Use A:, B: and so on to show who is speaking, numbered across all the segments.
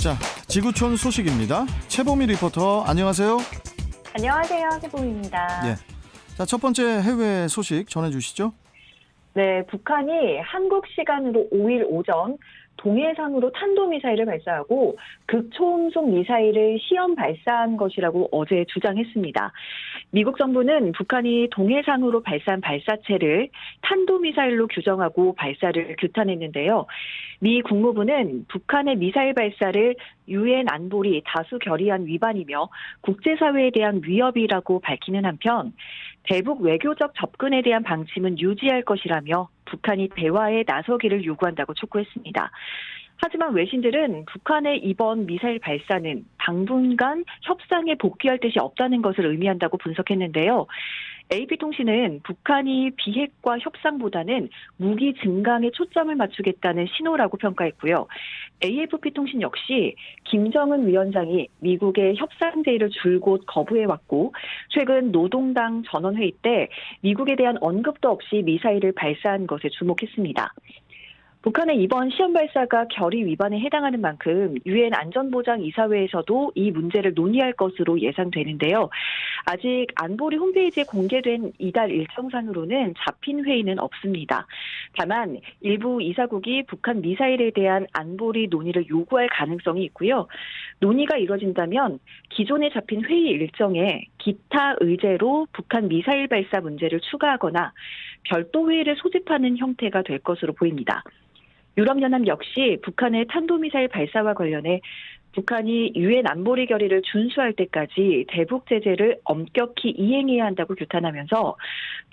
A: 자, 지구촌 소식입니다. 최보미 리포터, 안녕하세요.
B: 안녕하세요. 최보미입니다.
A: 예. 자, 첫 번째 해외 소식 전해주시죠.
B: 네, 북한이 한국 시간으로 5일 오전 동해상으로 탄도미사일을 발사하고 극초음속 미사일을 시험 발사한 것이라고 어제 주장했습니다. 미국 정부는 북한이 동해상으로 발사한 발사체를 탄도미사일로 규정하고 발사를 규탄했는데요. 미 국무부는 북한의 미사일 발사를 유엔 안보리 다수 결의안 위반이며 국제사회에 대한 위협이라고 밝히는 한편 대북 외교적 접근에 대한 방침은 유지할 것이라며 북한이 대화에 나서기를 요구한다고 촉구했습니다. 하지만 외신들은 북한의 이번 미사일 발사는 당분간 협상에 복귀할 뜻이 없다는 것을 의미한다고 분석했는데요. AP통신은 북한이 비핵화 협상보다는 무기 증강에 초점을 맞추겠다는 신호라고 평가했고요. AFP통신 역시 김정은 위원장이 미국의 협상 제의를 줄곧 거부해왔고 최근 노동당 전원회의 때 미국에 대한 언급도 없이 미사일을 발사한 것에 주목했습니다. 북한의 이번 시험 발사가 결의 위반에 해당하는 만큼 유엔 안전보장이사회에서도 이 문제를 논의할 것으로 예상되는데요. 아직 안보리 홈페이지에 공개된 이달 일정상으로는 잡힌 회의는 없습니다. 다만 일부 이사국이 북한 미사일에 대한 안보리 논의를 요구할 가능성이 있고요. 논의가 이뤄진다면 기존에 잡힌 회의 일정에 기타 의제로 북한 미사일 발사 문제를 추가하거나 별도 회의를 소집하는 형태가 될 것으로 보입니다. 유럽연합 역시 북한의 탄도미사일 발사와 관련해 북한이 유엔 안보리 결의를 준수할 때까지 대북 제재를 엄격히 이행해야 한다고 규탄하면서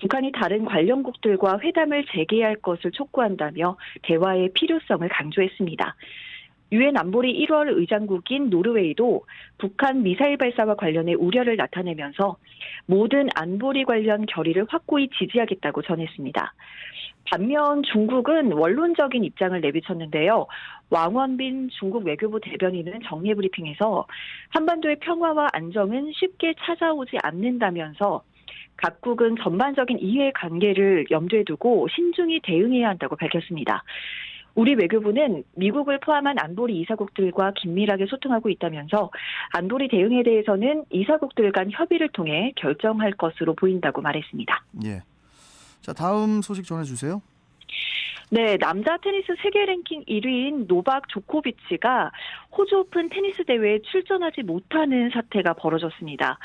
B: 북한이 다른 관련국들과 회담을 재개할 것을 촉구한다며 대화의 필요성을 강조했습니다. 유엔 안보리 1월 의장국인 노르웨이도 북한 미사일 발사와 관련해 우려를 나타내면서 모든 안보리 관련 결의를 확고히 지지하겠다고 전했습니다. 반면 중국은 원론적인 입장을 내비쳤는데요. 왕원빈 중국 외교부 대변인은 정례 브리핑에서 한반도의 평화와 안정은 쉽게 찾아오지 않는다면서 각국은 전반적인 이해 관계를 염두에 두고 신중히 대응해야 한다고 밝혔습니다. 우리 외교부는 미국을 포함한 안보리 이사국들과 긴밀하게 소통하고 있다면서 안보리 대응에 대해서는 이사국들 간 협의를 통해 결정할 것으로 보인다고 말했습니다.
A: 예. 자, 다음 소식 전해주세요.
B: 네, 남자 테니스 세계 랭킹 1위인 노박 조코비치가 호주 오픈 테니스 대회에 출전하지 못하는 사태가 벌어졌습니다.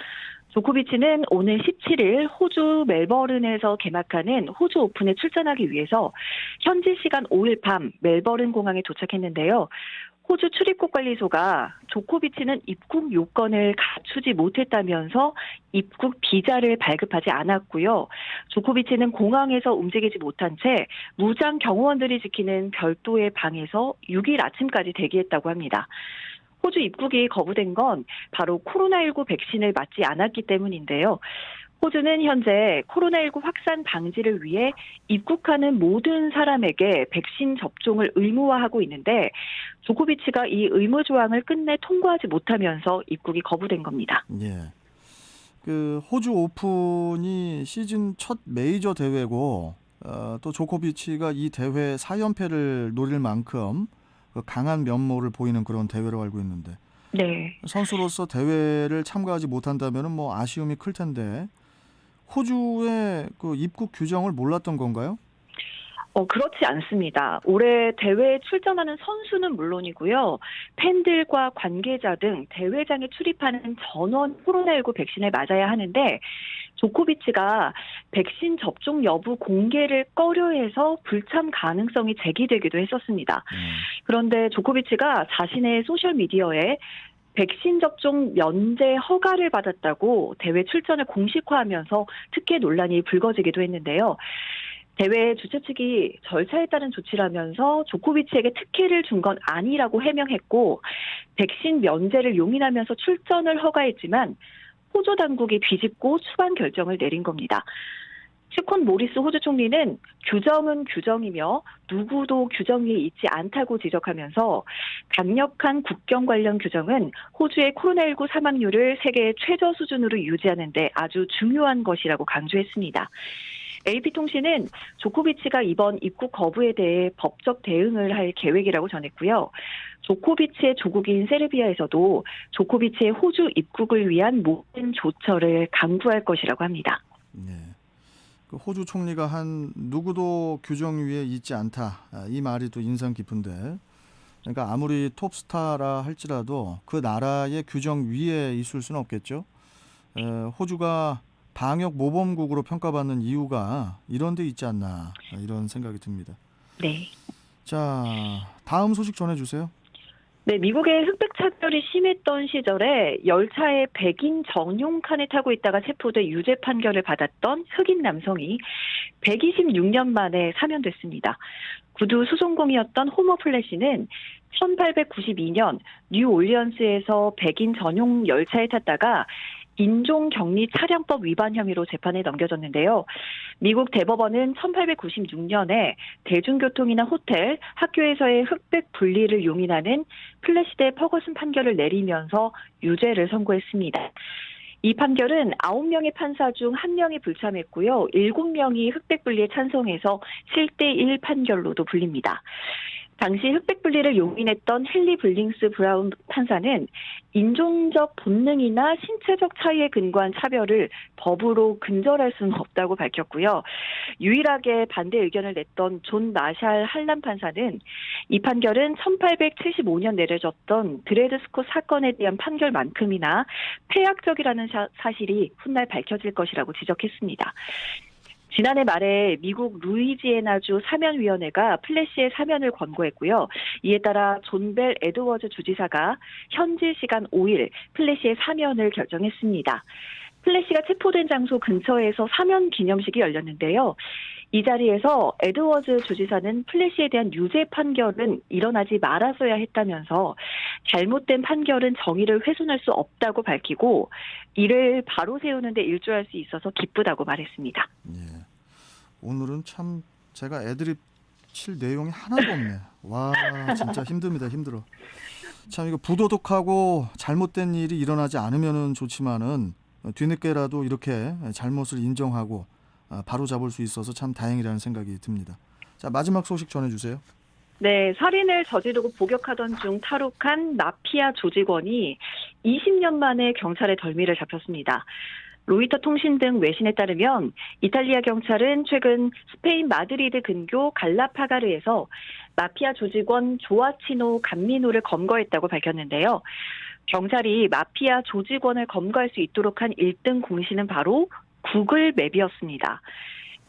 B: 조코비치는 오늘 17일 호주 멜버른에서 개막하는 호주 오픈에 출전하기 위해서 현지 시간 5일 밤 멜버른 공항에 도착했는데요. 호주 출입국 관리소가 조코비치는 입국 요건을 갖추지 못했다면서 입국 비자를 발급하지 않았고요. 조코비치는 공항에서 움직이지 못한 채 무장 경호원들이 지키는 별도의 방에서 6일 아침까지 대기했다고 합니다. 호주 입국이 거부된 건 바로 코로나19 백신을 맞지 않았기 때문인데요. 호주는 현재 코로나19 확산 방지를 위해 입국하는 모든 사람에게 백신 접종을 의무화하고 있는데 조코비치가 이 의무 조항을 끝내 통과하지 못하면서 입국이 거부된 겁니다.
A: 예. 그 호주 오픈이 시즌 첫 메이저 대회고 또 조코비치가 이 대회 4연패를 노릴 만큼 강한 면모를 보이는 그런 대회로 알고 있는데
B: 네.
A: 선수로서 대회를 참가하지 못한다면 뭐 아쉬움이 클 텐데 호주의 그 입국 규정을 몰랐던 건가요?
B: 그렇지 않습니다. 올해 대회에 출전하는 선수는 물론이고요. 팬들과 관계자 등 대회장에 출입하는 전원 코로나19 백신을 맞아야 하는데 조코비치가 백신 접종 여부 공개를 꺼려해서 불참 가능성이 제기되기도 했었습니다. 그런데 조코비치가 자신의 소셜미디어에 백신 접종 면제 허가를 받았다고 대회 출전을 공식화하면서 특혜 논란이 불거지기도 했는데요. 대회 주최 측이 절차에 따른 조치라면서 조코비치에게 특혜를 준 건 아니라고 해명했고 백신 면제를 용인하면서 출전을 허가했지만 호주 당국이 비집고 추방 결정을 내린 겁니다. 스콧 모리스 호주 총리는 규정은 규정이며 누구도 규정 위에 있지 않다고 지적하면서 강력한 국경 관련 규정은 호주의 코로나19 사망률을 세계 최저 수준으로 유지하는 데 아주 중요한 것이라고 강조했습니다. AP통신은 조코비치가 이번 입국 거부에 대해 법적 대응을 할 계획이라고 전했고요. 조코비치의 조국인 세르비아에서도 조코비치의 호주 입국을 위한 모든 조처를 강구할 것이라고 합니다.
A: 네. 그 호주 총리가 한 누구도 규정 위에 있지 않다. 이 말이 또 인상 깊은데, 그러니까 아무리 톱스타라 할지라도 그 나라의 규정 위에 있을 수는 없겠죠. 호주가 방역 모범국으로 평가받는 이유가 이런 데 있지 않나, 이런 생각이 듭니다.
B: 네.
A: 자, 다음 소식 전해주세요.
B: 네, 미국의 흑백 차별이 심했던 시절에 열차에 백인 전용 칸에 타고 있다가 체포돼 유죄 판결을 받았던 흑인 남성이 126년 만에 사면됐습니다. 구두 수송공이었던 호머 플래시는 1892년 뉴올리언스에서 백인 전용 열차에 탔다가 인종격리 차량법 위반 혐의로 재판에 넘겨졌는데요. 미국 대법원은 1896년에 대중교통이나 호텔, 학교에서의 흑백 분리를 용인하는 플래시 대 퍼거슨 판결을 내리면서 유죄를 선고했습니다. 이 판결은 9명의 판사 중 1명이 불참했고요. 7명이 흑백 분리에 찬성해서 7대1 판결로도 불립니다. 당시 흑백 분리를 용인했던 헨리 블링스 브라운 판사는 인종적 본능이나 신체적 차이에 근거한 차별을 법으로 근절할 수는 없다고 밝혔고요. 유일하게 반대 의견을 냈던 존 마샬 할람 판사는 이 판결은 1875년 내려졌던 드레드 스콧 사건에 대한 판결만큼이나 폐악적이라는 사실이 훗날 밝혀질 것이라고 지적했습니다. 지난해 말에 미국 루이지애나주 사면위원회가 플래시의 사면을 권고했고요. 이에 따라 존 벨 에드워즈 주지사가 현지 시간 5일 플래시의 사면을 결정했습니다. 플래시가 체포된 장소 근처에서 사면 기념식이 열렸는데요. 이 자리에서 에드워즈 주지사는 플래시에 대한 유죄 판결은 일어나지 말았어야 했다면서 잘못된 판결은 정의를 훼손할 수 없다고 밝히고 이를 바로 세우는 데 일조할 수 있어서 기쁘다고 말했습니다.
A: 예. 오늘은 참 제가 애드립 칠 내용이 하나도 없네. 와, 진짜 힘듭니다. 힘들어. 참 이거 부도덕하고 잘못된 일이 일어나지 않으면은 좋지만은 뒤늦게라도 이렇게 잘못을 인정하고 바로 잡을 수 있어서 참 다행이라는 생각이 듭니다. 자, 마지막 소식 전해주세요.
B: 네, 살인을 저지르고 복역하던 중 탈옥한 마피아 조직원이 20년 만에 경찰의 덜미를 잡혔습니다. 로이터 통신 등 외신에 따르면 이탈리아 경찰은 최근 스페인 마드리드 근교 갈라파가르에서 마피아 조직원 조아치노 감미노를 검거했다고 밝혔는데요. 경찰이 마피아 조직원을 검거할 수 있도록 한 1등 공신은 바로 구글 맵이었습니다.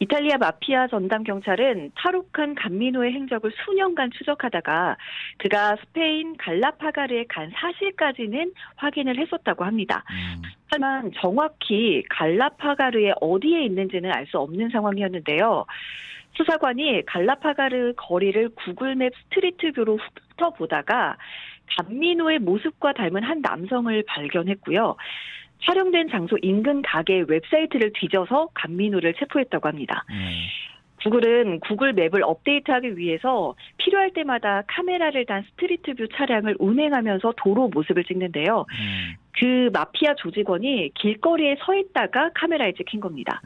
B: 이탈리아 마피아 전담 경찰은 탈옥한 감미노의 행적을 수년간 추적하다가 그가 스페인 갈라파가르에 간 사실까지는 확인을 했었다고 합니다. 하지만 정확히 갈라파가르에 어디에 있는지는 알 수 없는 상황이었는데요. 수사관이 갈라파가르 거리를 구글맵 스트리트뷰로 훑어보다가 감미노의 모습과 닮은 한 남성을 발견했고요. 촬영된 장소 인근 가게 웹사이트를 뒤져서 감미노를 체포했다고 합니다. 구글은 구글 맵을 업데이트하기 위해서 필요할 때마다 카메라를 단 스트리트뷰 차량을 운행하면서 도로 모습을 찍는데요. 그 마피아 조직원이 길거리에 서 있다가 카메라에 찍힌 겁니다.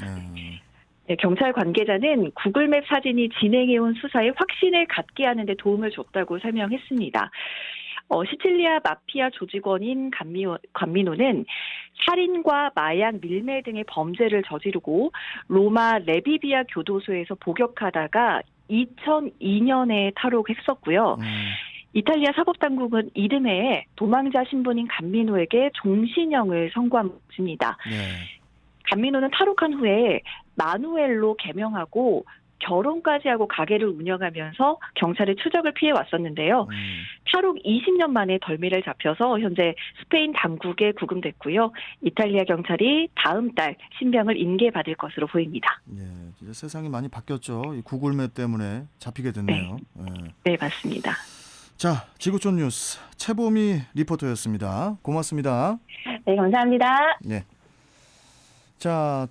B: 네, 경찰 관계자는 구글맵 사진이 진행해온 수사에 확신을 갖게 하는 데 도움을 줬다고 설명했습니다. 시칠리아 마피아 조직원인 감미노는 살인과 마약 밀매 등의 범죄를 저지르고 로마 레비비아 교도소에서 복역하다가 2002년에 탈옥했었고요. 이탈리아 사법당국은 이듬해 도망자 신분인 감미노에게 종신형을 선고했습니다. 감미노는 탈옥한 후에 마누엘로 개명하고 결혼까지 하고 가게를 운영하면서 경찰의 추적을 피해 왔었는데요. 탈옥 20년 만에 덜미를 잡혀서 현재 스페인 당국에 구금됐고요. 이탈리아 경찰이 다음 달 신병을 인계받을 것으로 보입니다.
A: 예, 이제 세상이 많이 바뀌었죠. 이 구글맵 때문에 잡히게 됐네요.
B: 네, 맞습니다.
A: 자, 지구촌 뉴스 최보미 리포터였습니다. 고맙습니다.
B: 네, 감사합니다.
A: 네. 자,